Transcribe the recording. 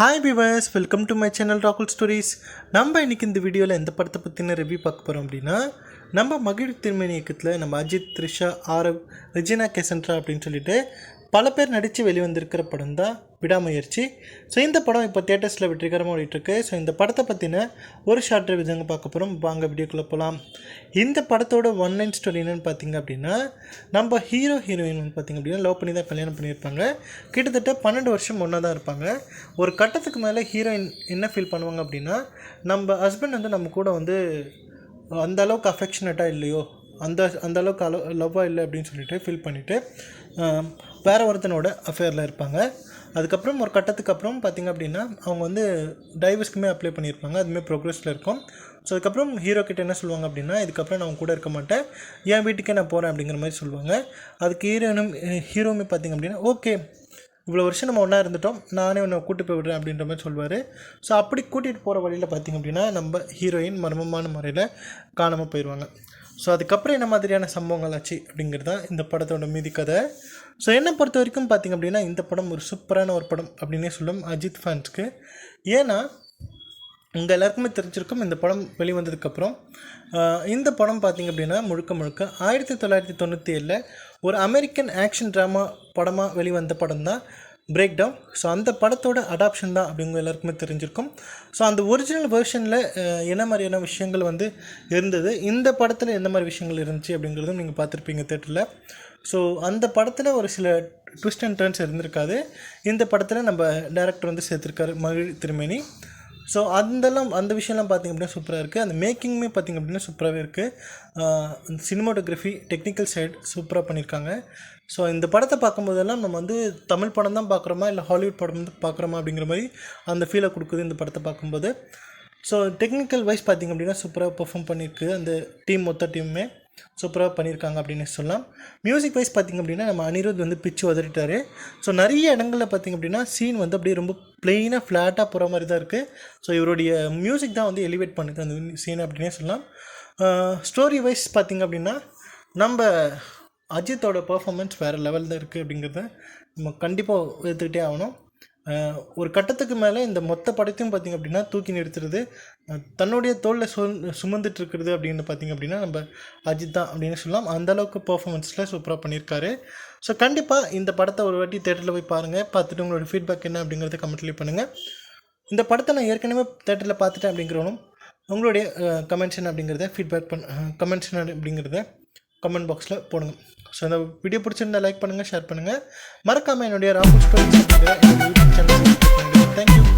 Hi viewers, welcome to my channel ராகுல் stories. நம்ம இன்றைக்கி இந்த வீடியோவில் எந்த படத்தை பற்றின ரிவ்யூ பார்க்க போகிறோம் அப்படின்னா, நம்ம மகிழ் திருமணி இயக்கத்தில் நம்ம அஜித், த்ரிஷா, ஆரவ், ரெஜினா கெசன்ட்ரா அப்படின்னு சொல்லிட்டு பல பேர் நடித்து வெளிவந்திருக்கிற படம் தான் விடாமுயற்சி. ஸோ இந்த படம் இப்போ தியேட்டர்ஸில் வெற்றிகரமாக ஓடிட்டுருக்கு. ஸோ இந்த படத்தை பற்றின ஒரு ஷார்ட் ரிவ்யூ தாங்க பார்க்க போகிறோம். வாங்க வீடியோக்குள்ளே போகலாம். இந்த படத்தோட ஒன் லைன் ஸ்டோரி என்னென்னு பார்த்திங்க அப்படின்னா, நம்ம ஹீரோயின் வந்து பார்த்திங்க அப்படின்னா லவ் பண்ணி தான் கல்யாணம் பண்ணியிருப்பாங்க. கிட்டத்தட்ட 12 வருஷம் ஒன்றா தான் இருப்பாங்க. ஒரு கட்டத்துக்கு மேலே ஹீரோயின் என்ன ஃபீல் பண்ணுவாங்க அப்படின்னா, நம்ம ஹஸ்பண்ட் வந்து நம்ம கூட வந்து அந்த அளவுக்கு அஃபெக்ஷனேட்டாக இல்லையோ, அந்த அளவுக்கு லவ்வாக இல்லை அப்படின்னு சொல்லிட்டு ஃபீல் பண்ணிவிட்டு வேறு ஒருத்தனோட அஃபேரில் இருப்பாங்க. அதுக்கப்புறம் ஒரு கட்டத்துக்கு அப்புறம் பார்த்திங்க அப்படின்னா அவங்க வந்து டைவர்ஸ்க்குமே அப்ளை பண்ணியிருப்பாங்க. அதுவுமே ப்ரோக்ரஸில் இருக்கும். ஸோ அதுக்கப்புறம் ஹீரோ கிட்ட என்ன சொல்லுவாங்க அப்படின்னா, இதுக்கப்புறம் நான் அவங்க கூட இருக்க மாட்டேன், என் வீட்டுக்கே நான் போகிறேன் அப்படிங்கிற மாதிரி சொல்லுவாங்க. அதுக்கு ஹீரோவுமே பார்த்திங்க அப்படின்னா, ஓகே இவ்வளோ வருஷம் நம்ம ஒன்றா இருந்துட்டோம், நானே உன்னை கூட்டு போய் விடுறேன் அப்படின்ற மாதிரி சொல்லுவார். ஸோ அப்படி கூட்டிகிட்டு போகிற வழியில் பார்த்திங்க அப்படின்னா நம்ம ஹீரோயின் மர்மமான முறையில் காணாமல் போயிடுவாங்க. ஸோ அதுக்கப்புறம் என்ன மாதிரியான சம்பவங்கள் ஆச்சு அப்படிங்கிறது தான் இந்த படத்தோட மீதி கதை. ஸோ என்னை பொறுத்த வரைக்கும் பார்த்திங்க அப்படின்னா இந்த படம் ஒரு சூப்பரான ஒரு படம் அப்படின்னே சொல்லும் அஜித் ஃபேன்ஸ்க்கு. ஏன்னா உங்கள் எல்லாருக்குமே தெரிஞ்சிருக்கும், இந்த படம் வெளிவந்ததுக்கப்புறம் இந்த படம் பார்த்திங்க அப்படின்னா முழுக்க 1997 ஒரு அமெரிக்கன் ஆக்ஷன் ட்ராமா படமாக வெளிவந்த படம் தான் பிரேக் டவுன். ஸோ அந்த படத்தோட அடாப்ஷன் தான் அப்படிங்க எல்லாருக்குமே தெரிஞ்சிருக்கும். ஸோ அந்த ஒரிஜினல் வெர்ஷனில் என்ன மாதிரியான விஷயங்கள் வந்து இருந்தது, இந்த படத்தில் எந்த மாதிரி விஷயங்கள் இருந்துச்சு அப்படிங்கிறதும் நீங்கள் பார்த்துருப்பீங்க தேட்டரில். ஸோ அந்த படத்தில் ஒரு சில ட்விஸ்ட் அண்ட் டர்ன்ஸ் இருந்திருக்காது. இந்த படத்தில் நம்ம டேரக்டர் வந்து சேர்த்துருக்காரு மகிழ் திருமேனி. ஸோ அந்த விஷயம்லாம் பார்த்திங்க அப்படின்னா சூப்பராக இருக்குது. அந்த மேக்கிங்குமே பார்த்திங்க அப்படின்னா சூப்பராகவே இருக்குது. சினிமாட்டோகிராஃபி, டெக்னிக்கல் சைடு சூப்பராக பண்ணியிருக்காங்க. ஸோ இந்த படத்தை பார்க்கும்போதெல்லாம் நம்ம வந்து தமிழ் படம் தான் பார்க்குறோமா இல்லை ஹாலிவுட் படம் தான் பார்க்குறோமா அப்படிங்கிற மாதிரி அந்த ஃபீலை கொடுக்குது இந்த படத்தை பார்க்கும்போது. ஸோ டெக்னிக்கல் வைஸ் பார்த்திங்க அப்படின்னா சூப்பராக பெர்ஃபார்ம் பண்ணியிருக்கு. அந்த மொத்த டீமுமே சூப்பராக பண்ணியிருக்காங்க அப்படின்னு சொல்லலாம். மியூசிக் வைஸ் பார்த்திங்க அப்படின்னா நம்ம அனிருத் வந்து பிச்சு உதறிட்டார். ஸோ நிறைய இடங்களில் பார்த்திங்க அப்படின்னா சீன் வந்து அப்படியே ரொம்ப பிளெயினாக ஃப்ளாட்டாக போகிற மாதிரி தான் இருக்குது. ஸோ இவருடைய மியூசிக் தான் வந்து எலிவேட் பண்ணுது அந்த சீன் அப்படின்னே சொல்லலாம். ஸ்டோரி வைஸ் பார்த்திங்க அப்படின்னா நம்ம அஜித்தோட பர்ஃபார்மன்ஸ் வேறு லெவல் தான் இருக்குது அப்படிங்கிறத நம்ம கண்டிப்பாக எடுத்துக்கிட்டே ஆகணும். ஒரு கட்டத்துக்கு மேலே இந்த மொத்த படத்தையும் பார்த்திங்க அப்படின்னா தூக்கி நிறுத்துறது, தன்னுடைய தோளில் சுமந்துட்டு இருக்கிறது அப்படின்னு பார்த்திங்க அப்படின்னா நம்ம அஜித் தான் அப்படின்னு சொல்லலாம். அந்தளவுக்கு பர்ஃபார்மன்ஸில் சூப்பராக பண்ணியிருக்காரு. ஸோ கண்டிப்பாக இந்த படத்தை ஒரு வாட்டி தேட்டரில் போய் பாருங்கள். பார்த்துட்டு உங்களோட ஃபீட்பேக் என்ன அப்படிங்கிறத கமெண்ட்லேயே பண்ணுங்கள். இந்த படத்தை நான் ஏற்கனவே தேட்டரில் பார்த்துட்டேன் அப்படிங்கிறவனும் உங்களுடைய கமெண்ட்ஸ் என்ன அப்படிங்கிறத கமெண்ட்ஸ் என்ன அப்படிங்கிறத கமெண்ட் பாக்ஸில் போடுங்க. ஸோ இந்த வீடியோ பிடிச்சிருந்தால் லைக் பண்ணுங்கள், ஷேர் பண்ணுங்கள். மறக்காமல் என்னுடைய ராகுல் ஸ்டோரிஸ் அப்படிங்கிற யூடியூப் சேனல். தேங்க்யூ.